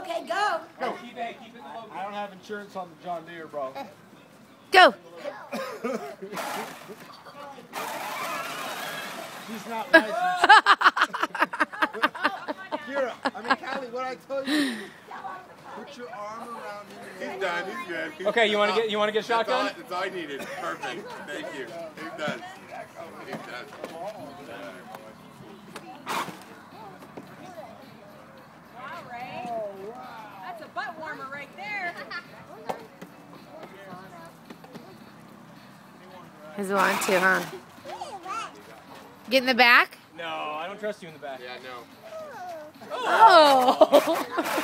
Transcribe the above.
Okay, go. Go. Keep it in the low. I don't have insurance on the John Deere, bro. Go. He's not licensed. Kira, Callie, what I told you? Put your arm around him. He's done. He's good. He's Okay, you want to get shotgun? That's all I needed. Perfect. Thank you. He's done. He's done. Wow, Ray. That's a butt warmer right there. He's the one too, huh? Get in the back? No, I don't trust you in the back. Yeah, no. Oh!